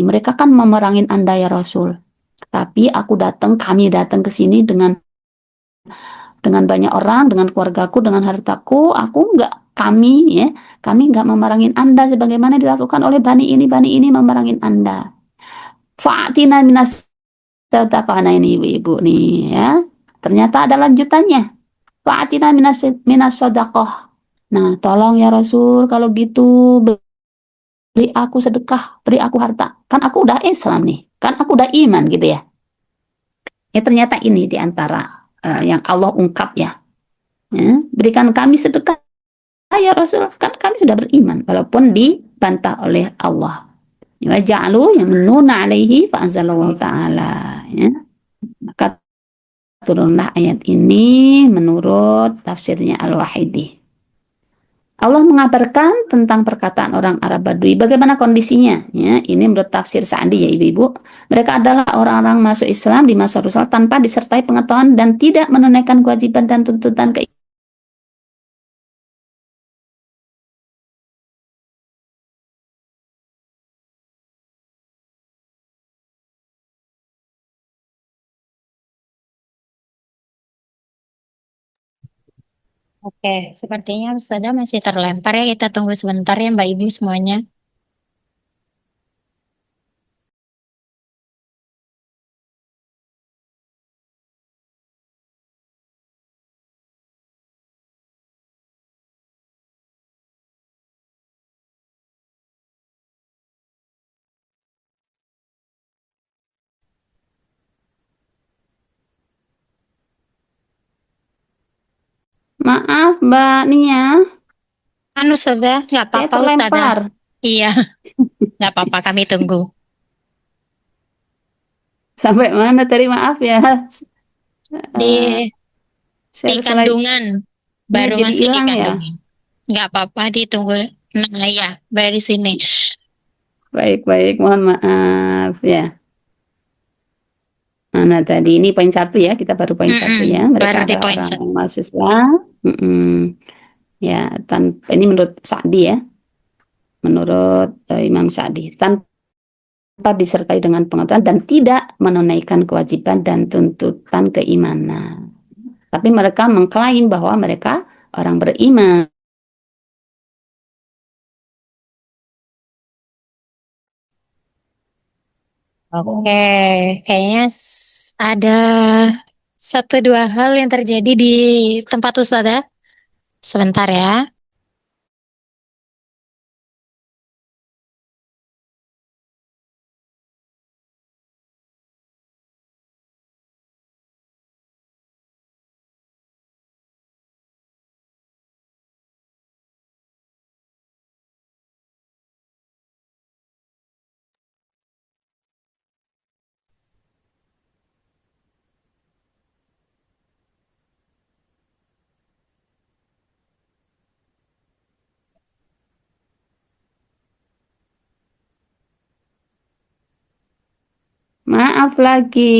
S1: Mereka kan memerangin Anda ya Rasul. Tapi kami datang ke sini dengan banyak orang, dengan keluargaku, dengan hartaku. Kami nggak memerangin Anda sebagaimana dilakukan oleh bani ini memerangin Anda. Fa'atina minas sedekah. Nah ini ibu-ibu nih ya. Ternyata ada lanjutannya. Fa'atina minas sedekah. Nah, tolong ya Rasul, kalau gitu beri aku sedekah, beri aku harta. Kan aku udah Islam nih, kan aku udah iman gitu ya. Ya ternyata ini diantara yang Allah ungkap ya. Berikan kami sedekah ya Rasul, kan kami sudah beriman, walaupun dibantah oleh Allah. Ya ja'alu yang menuna alaihi fa'anzalallahu ta'ala. Ya. Maka turunlah ayat ini menurut tafsirnya Al-Wahidi. Allah mengabarkan tentang perkataan orang Arab Badui. Bagaimana kondisinya? Ya, ini menurut tafsir Sa'di ya ibu-ibu. Mereka adalah orang-orang masuk Islam di masa Rasul tanpa disertai pengetahuan dan tidak menunaikan kewajiban dan tuntutan keislaman.
S2: Oke, sepertinya Ustazah masih terlempar ya. Kita tunggu sebentar ya Mbak Ibu semuanya.
S1: Maaf Mbak Nia,
S2: Anu Ustazah, nggak
S1: saya
S2: apa-apa Ustazah.
S1: terlempar.
S2: Iya, nggak apa-apa kami tunggu.
S1: Sampai mana tadi maaf ya. Eh,
S2: Di di
S1: share slide-nya
S2: kandungan, baru
S1: jadi
S2: masih di
S1: hilang ya.
S2: kandungan. Nggak apa-apa ditunggu. Nah ya, baru di sini.
S1: Baik-baik, mohon maaf ya. Nah, tadi ini poin satu ya, kita baru poin satu ya. Mereka
S2: Baru di
S1: adalah
S2: poin
S1: orang
S2: satu.
S1: yang masuk Islam. Ya, tanpa ini menurut Sa'di ya, menurut Imam Sa'di, tanpa disertai dengan pengetahuan dan tidak menunaikan kewajiban dan tuntutan keimanan. Tapi mereka mengklaim bahwa mereka orang beriman.
S2: Oke, kayaknya ada satu dua hal yang terjadi di tempat Ustazah. Sebentar ya.
S1: Maaf lagi.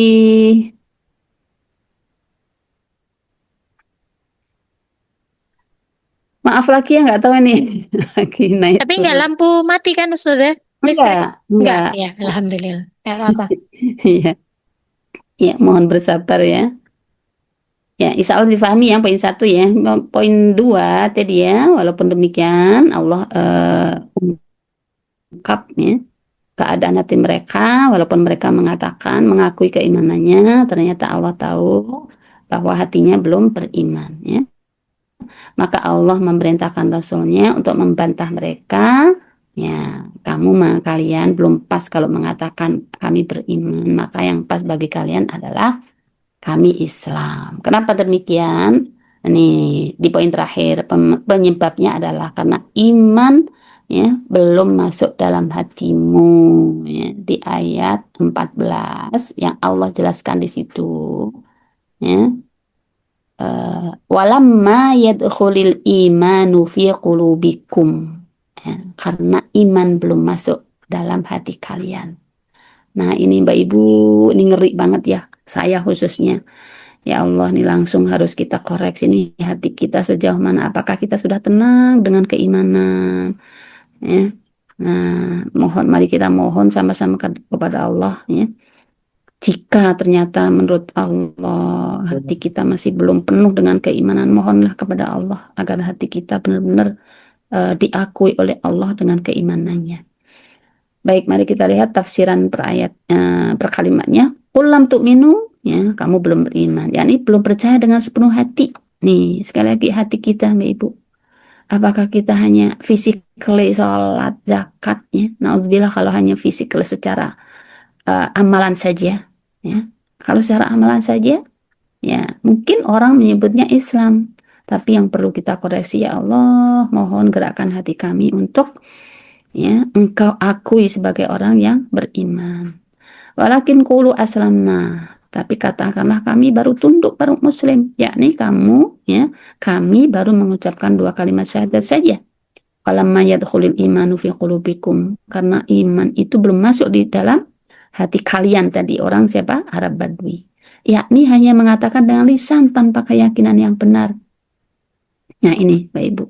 S1: Maaf lagi ya nggak tahu ini lagi naik
S2: Tapi nggak
S1: turun.
S2: lampu mati kan Ustazah? Listrik?
S1: Enggak,
S2: Nggak,
S1: enggak.
S2: ya Alhamdulillah. Nggak apa-apa.
S1: Iya, ya mohon bersabar ya. Ya, insya Allah difahami ya poin satu ya. Poin dua tadi ya, walaupun demikian Allah ungkap ya keadaan hati mereka, walaupun mereka mengakui keimanannya, ternyata Allah tahu bahwa hatinya belum beriman ya. Maka Allah memerintahkan Rasulnya untuk membantah mereka. Ya, kalian belum pas kalau mengatakan kami beriman, maka yang pas bagi kalian adalah kami Islam. Kenapa demikian? Ini di poin terakhir, penyebabnya adalah karena iman ya belum masuk dalam hatimu ya, di ayat 14 yang Allah jelaskan di situ ya. walamma yadkhulil imanu fi qulubikum. Ya, karena iman belum masuk dalam hati kalian. Nah, ini Mbak Ibu, ini ngeri banget ya, saya khususnya. Ya Allah, ini langsung harus kita koreksi nih hati kita sejauh mana. Apakah kita sudah tenang dengan keimanan? Ya. Nah, mari kita mohon sama-sama kepada Allah ya. Jika ternyata menurut Allah hati kita masih belum penuh dengan keimanan, mohonlah kepada Allah agar hati kita benar-benar diakui oleh Allah dengan keimanannya. Baik, mari kita lihat tafsiran per kalimatnya. Qul lam tu'minu, ya, kamu belum beriman. yakni belum percaya dengan sepenuh hati. Nih, sekali lagi hati kita, Mbak Ibu. Apakah kita hanya physically sholat, zakat, ya? Nauzubillah kalau hanya physically secara amalan saja, ya. Kalau secara amalan saja, ya, mungkin orang menyebutnya Islam. Tapi yang perlu kita koreksi, ya Allah, mohon gerakkan hati kami untuk, ya, Engkau akui sebagai orang yang beriman. Walakin qulu aslamna, tapi katakanlah kami baru tunduk, baru muslim, yakni kamu, ya, kami baru mengucapkan 2 kalimat syahadat saja. Falamma yadkhulul imanu fi qulubikum, karena iman itu belum masuk di dalam hati kalian tadi. Orang siapa? Arab Badui. Yakni hanya mengatakan dengan lisan tanpa keyakinan yang benar. Nah ini Bapak Ibu,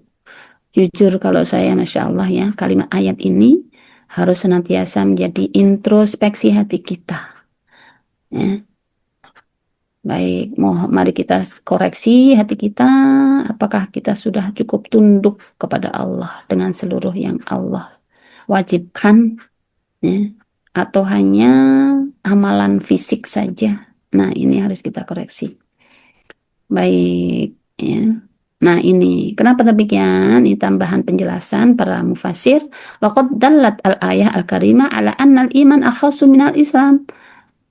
S1: jujur kalau saya Masya Allah ya, kalimat ayat ini harus senantiasa menjadi introspeksi hati kita. Ya. Baik, mari kita koreksi hati kita, apakah kita sudah cukup tunduk kepada Allah dengan seluruh yang Allah wajibkan, ya, atau hanya amalan fisik saja. Nah, ini harus kita koreksi. Baik, ya. Nah, ini kenapa demikian? Ini tambahan penjelasan para mufassir. Waqad dallat al-ayah al-karimah ala anna al-iman akhassu minal Islam.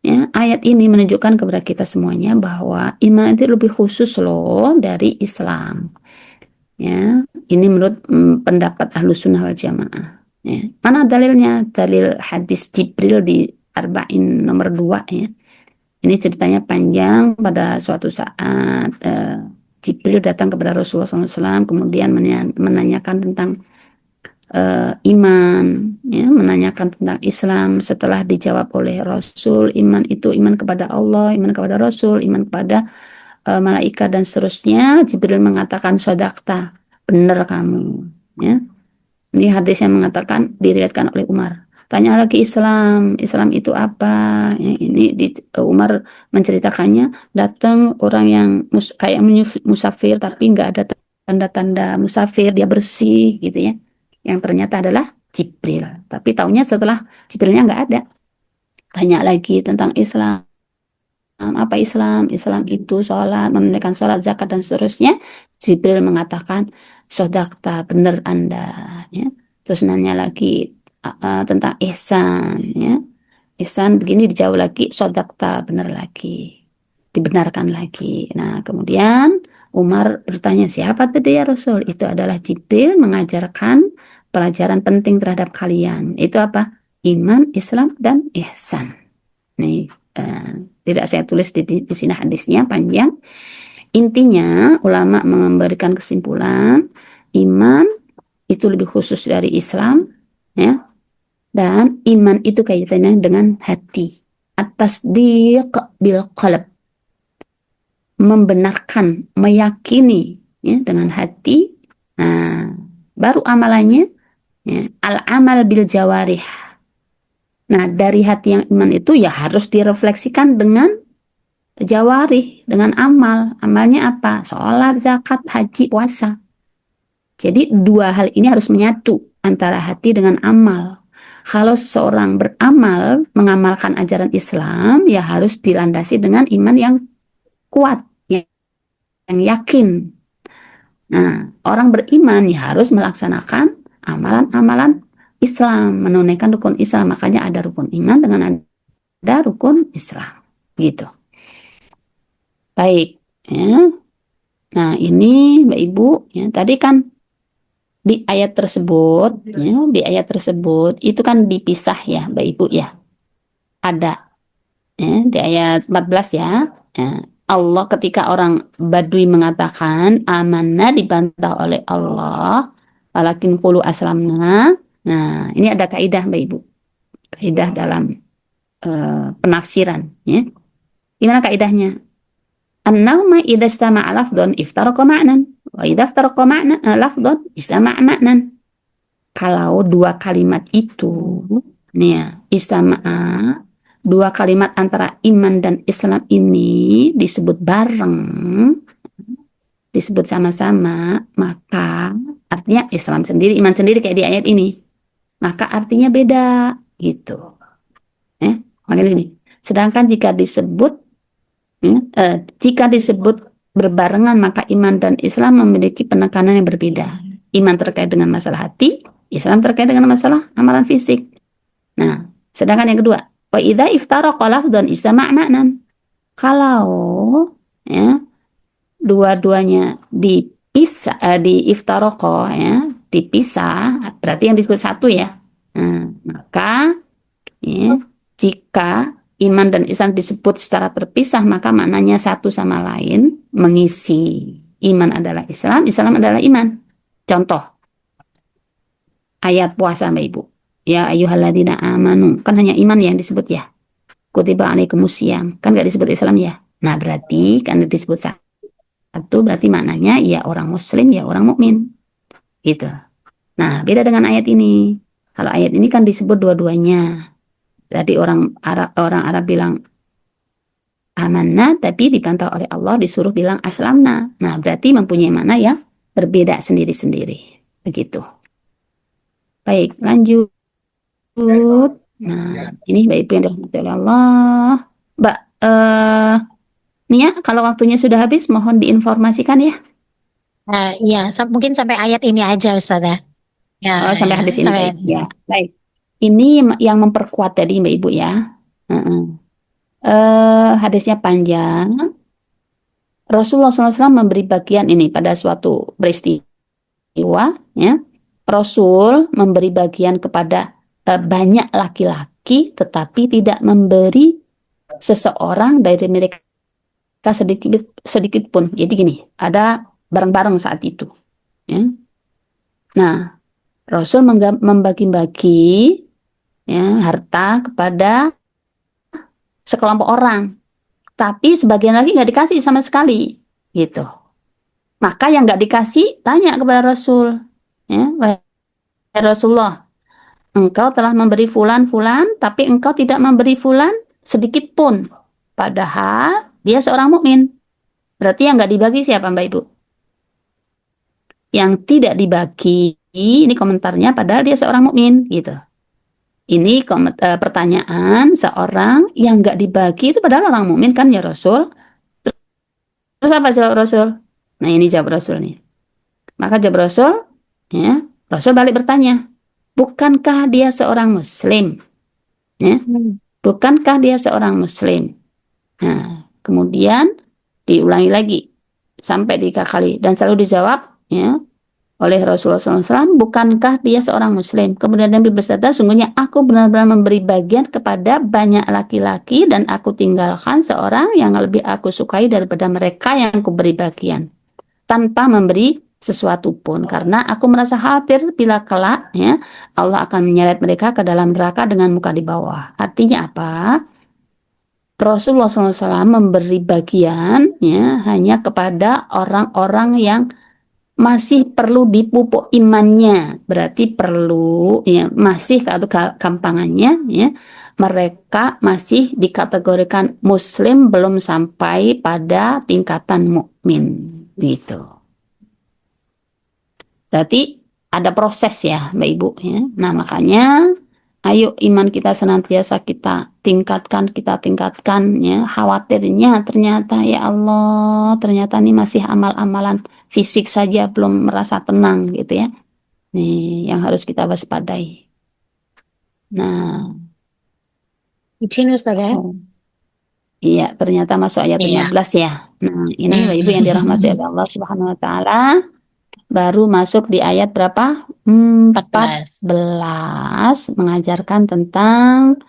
S1: Ya, ayat ini menunjukkan kepada kita semuanya bahwa iman itu lebih khusus loh dari Islam. Ya, ini menurut pendapat Ahlus Sunnah wal Jamaah. Ya. Mana dalilnya? Dalil hadis Jibril di Arba'in nomor 2 ya. Ini ceritanya panjang. Pada suatu saat Jibril datang kepada Rasulullah SAW, kemudian menanyakan tentang iman, ya, menanyakan tentang Islam. Setelah dijawab oleh Rasul, iman itu iman kepada Allah, iman kepada Rasul, iman kepada malaikat dan seterusnya. Jibril mengatakan sodakta, benar kamu, ya. Ini hadis yang mengatakan diriwayatkan oleh Umar. Tanya lagi Islam, Islam itu apa? Ya, ini Umar menceritakannya, datang orang yang kayak musafir tapi nggak ada tanda-tanda musafir, dia bersih gitu ya. Yang ternyata adalah Jibril. Tapi taunya setelah Jibrilnya nggak ada. Tanya lagi tentang Islam. Apa Islam? Islam itu sholat, menunaikan sholat, zakat, dan seterusnya. Jibril mengatakan, sodakta, benar Anda. Ya. Terus nanya lagi tentang ihsan. Ya. Ihsan begini, dijawab lagi, sodakta, benar lagi. Dibenarkan lagi. Nah, kemudian Umar bertanya, siapa tadi ya Rasul? Itu adalah Jibril mengajarkan pelajaran penting terhadap kalian. Itu apa? Iman, Islam, dan ihsan. Nih, tidak saya tulis di sini hadisnya panjang. Intinya ulama memberikan kesimpulan iman itu lebih khusus dari Islam, ya. Dan iman itu kaitannya dengan hati. At-tasdiq bil qalb, membenarkan, meyakini, ya, dengan hati. Nah, baru amalannya, ya, al-amal bil jawarih. Nah, dari hati yang iman itu ya harus direfleksikan dengan jawarih, dengan amal. Amalnya apa? Sholat, zakat, haji, puasa. Jadi 2 hal ini harus menyatu antara hati dengan amal. Kalau seseorang beramal, mengamalkan ajaran Islam, ya harus dilandasi dengan iman yang kuat, yang yakin. Nah, orang beriman ya harus melaksanakan amalan-amalan Islam, menunaikan rukun Islam. Makanya ada rukun iman dengan ada rukun Islam. Gitu. Baik, ya. Nah, ini Mbak Ibu, ya, tadi kan di ayat tersebut, ya, di ayat tersebut itu kan dipisah ya, Mbak Ibu ya. Ada, ya, di ayat 14 ya. Ya. Allah ketika orang Badui mengatakan amanna dibantah oleh Allah, walakin qulu aslamna. Nah, ini ada kaidah Mbak Ibu. Kaidah dalam penafsiran ya. Gimana kaidahnya? An-nawma idza istama'a lafdhun iftaraqa ma'nan wa idza iftaraqa ma'na lafdhun istama'a ma'nan. Kalau dua kalimat itu nih ya, istama'a, dua kalimat antara iman dan Islam ini disebut bareng, disebut sama-sama, maka artinya Islam sendiri, iman sendiri kayak di ayat ini. Maka artinya beda gitu. Makanya ini. Sedangkan jika disebut berbarengan maka iman dan Islam memiliki penekanan yang berbeda. Iman terkait dengan masalah hati, Islam terkait dengan masalah amalan fisik. Nah, sedangkan yang kedua, wa idza iftaraqa lafdhan istama' ma'nan. Kalau ya dua-duanya dipisah, berarti yang disebut satu ya. Nah, maka ya, jika iman dan Islam disebut secara terpisah, maka maknanya satu sama lain mengisi. Iman adalah Islam, Islam adalah iman. Contoh, ayat puasa Mbak Ibu. Ya ayyuhalladzina amanu, kan hanya iman yang disebut ya. Kutiba alaikumusiyam, kan gak disebut Islam ya. Nah berarti kan disebut satu, berarti maknanya ya orang muslim, ya orang mukmin. Gitu. Nah beda dengan ayat ini. Kalau ayat ini kan disebut dua-duanya. Jadi orang Arab bilang amanna, tapi dibantah oleh Allah disuruh bilang aslamna. Nah berarti mempunyai makna yang berbeda sendiri-sendiri. Begitu. Baik, lanjut. Nah, ini Mbak Ibu yang dirahmati oleh Allah. Mbak, Nia, kalau waktunya sudah habis, mohon diinformasikan ya.
S2: Ya, mungkin sampai ayat ini aja Ustazah. Ya,
S1: Sampai
S2: ya,
S1: hadis ini
S2: sampai
S1: baik. Ya, baik. Ini yang memperkuat tadi Mbak Ibu ya. Hadisnya panjang. Rasulullah SAW memberi bagian ini pada suatu peristiwa, ya. Rasul memberi bagian kepada banyak laki-laki, tetapi tidak memberi seseorang dari mereka sedikit pun. Jadi gini, ada bareng-bareng saat itu. Ya. Nah, Rasul membagi-bagi ya, harta kepada sekelompok orang, tapi sebagian lagi nggak dikasih sama sekali, gitu. Maka yang nggak dikasih tanya kepada Rasul, ya, wahai Rasulullah, engkau telah memberi fulan, tapi engkau tidak memberi fulan sedikit pun, padahal dia seorang mukmin. Berarti yang nggak dibagi siapa Mbak Ibu? Yang tidak dibagi, ini komentarnya, padahal dia seorang mukmin, gitu. Ini pertanyaan seorang yang nggak dibagi itu padahal orang mukmin kan ya Rasul. Terus apa jawab Rasul? Nah ini jawab Rasul nih. Maka jawab Rasul, ya Rasul balik bertanya, bukankah dia seorang Muslim? Ya, bukankah dia seorang Muslim? Nah kemudian diulangi lagi sampai 3 kali dan selalu dijawab, ya, oleh Rasulullah SAW, bukankah dia seorang Muslim? Kemudian Nabi bersabda, sungguhnya aku benar-benar memberi bagian kepada banyak laki-laki dan aku tinggalkan seorang yang lebih aku sukai daripada mereka yang aku beri bagian, tanpa memberi sesuatu pun, karena aku merasa khawatir bila kelak ya Allah akan menyeret mereka ke dalam neraka dengan muka di bawah. Artinya apa? Rasulullah SAW memberi bagian ya hanya kepada orang-orang yang masih perlu dipupuk imannya, berarti perlu ya masih atau gampangannya ya mereka masih dikategorikan muslim, belum sampai pada tingkatan mukmin gitu. Berarti ada proses ya Mbak Ibu ya. Nah makanya ayo iman kita senantiasa kita tingkatkan ya. Khawatirnya ternyata ya Allah, ternyata ini masih amal-amalan fisik saja belum merasa tenang gitu ya. Nih yang harus kita waspadai. Nah,
S2: izin Ustazah.
S1: iya ternyata masuk ayat 15 ya. Nah, ini Bapak Ibu yang dirahmati oleh Allah Subhanahu wa taala, baru masuk di ayat berapa? 14 mengajarkan tentang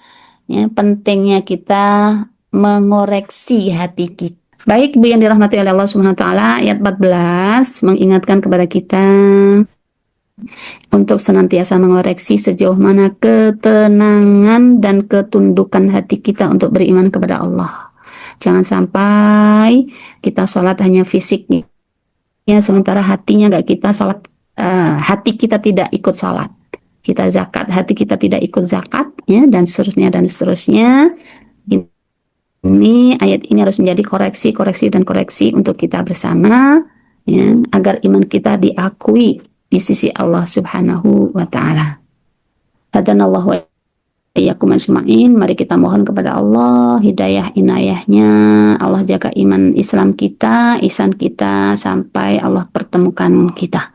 S1: ya pentingnya kita mengoreksi hati kita. Baik, Bu yang dirahmati oleh Allah Subhanahu wa taala, ayat 14 mengingatkan kepada kita untuk senantiasa mengoreksi sejauh mana ketenangan dan ketundukan hati kita untuk beriman kepada Allah. Jangan sampai kita sholat hanya fisiknya, sementara hatinya nggak kita sholat, hati kita tidak ikut sholat. Kita zakat, hati kita tidak ikut zakat, ya, dan seterusnya dan seterusnya. Ini ayat ini harus menjadi koreksi, koreksi dan koreksi untuk kita bersama, ya, agar iman kita diakui di sisi Allah Subhanahu wa taala. Hadanallahu wa iyyakum ajmain. Mari kita mohon kepada Allah hidayah inayahnya. Allah jaga iman Islam kita, ihsan kita sampai Allah pertemukan kita.